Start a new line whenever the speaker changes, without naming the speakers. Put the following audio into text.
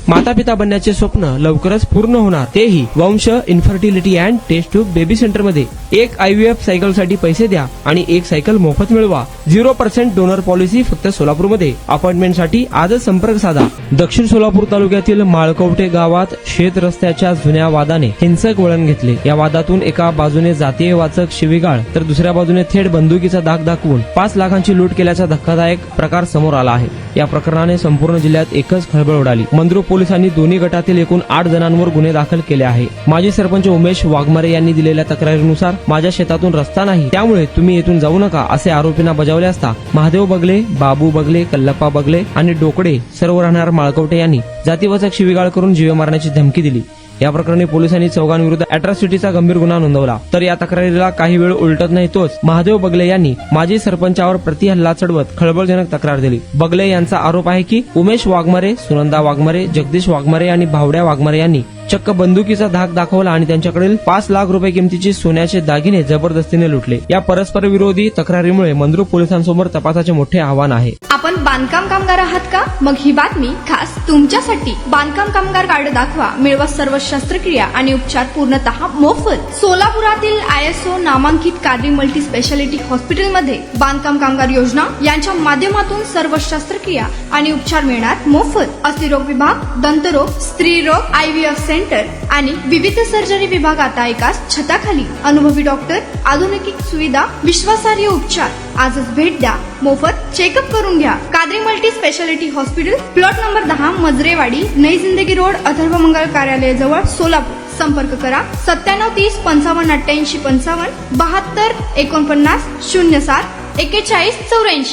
माता पिता बनण्याचे स्वप्न लवकरच पूर्ण होणार, तेही Vansh infertility and test tube baby centre मध्ये। एक IVF सायकल साठी पैसे द्या आणि एक सायकल मोफत मिळवा। 0% डोनर पॉलिसी फक्त सोलापूरमध्ये। अपॉइंटमेंट साठी आजच संपर्क साधा। दक्षिण सोलापूर तालुक्यातील माळकवटे गावात शेत रस्त्याच्या जुन्या वादाने हिंसक वळण घेतले। या वादातून एका बाजूने जातीय वाचक शिवीगाळ तर दुसऱ्या बाजूने थेट बंदुकीचा धाक दाखवून 5 लाखांची लूट केल्याचा धक्कादायक प्रकार समोर आला आहे। या प्रकरणाने संपूर्ण जिल्ह्यात एकच खळबळ उडाली। मंद्रुप पोलिसांनी दोन्ही गटातील एकूण 8 जणांवर गुन्हे दाखल केले आहे। माजी सरपंच उमेश वाघमारे यांनी दिलेल्या तक्रारीनुसार माझ्या शेतातून रस्ता नाही, त्यामुळे तुम्ही येथून जाऊ नका असे आरोपींना बजावले असता महादेव बगले, बाबू बगले, कल्लप्पा बगले आणि डोकडे सर्व राहणार माळकवटे यांनी जातीवाचक शिवीगाळ करून जीवे मारण्याची धमकी दिली। या प्रकरणी पोलिसांनी चौघांविरुद्ध अॅट्रॉसिटीचा गंभीर गुन्हा नोंदवला। तर या तक्रारीला काही वेळ उलटत नाही तोच महादेव बगले यांनी माजी सरपंचावर प्रतिहल्ला चढवत खळबळजनक तक्रार दिली। बगले यांचा आरोप आहे की उमेश वाघमारे, सुनंदा वाघमारे, जगदीश वाघमारे आणि भावड्या वाघमारे यांनी चक्क बंदुकीचा धाक दाखवला आणि त्यांच्याकडील 5 लाख रुपये किमतीचे सोन्याचे दागिने जबरदस्तीने लुटले। या परस्पर विरोधी तक्रारीमुळे मंद्रुप पोलिसांसमोर तपासाचे मोठे आव्हान आहे।
आपण बांधकाम कामगार आहात का? मग ही बातमी खास तुमच्यासाठी। बांधकाम कामगार कार्ड दाखवा, मिळवा सर्व शस्त्रक्रिया आणि उपचार पूर्णतः मोफत। सोलापुरातील ISO नामांकित कादरी मल्टी स्पेशालिटी हॉस्पिटलमध्ये बांधकाम कामगार योजना यांच्या माध्यमातून सर्व शस्त्रक्रिया आणि उपचार मिळणार मोफत। अस्थिरोग विभाग, दंतरोग, स्त्रीरोग, IVF सेंटर आणि विविध सर्जरी विभाग आता एकाच छताखाली। अनुभवी डॉक्टर, आधुनिक सुविधा, विश्वासार्ह उपचार। आजच भेट द्या, मोफत चेकअप करून घ्या। Qadri multi speciality hospital, plot number 10, Majrewadi, नई जिंदगी रोड, अथर्व मंगल कार्यालय जवळ, सोलापूर। संपर्क करा 97 30 55 88 55 72 49 07 41 84।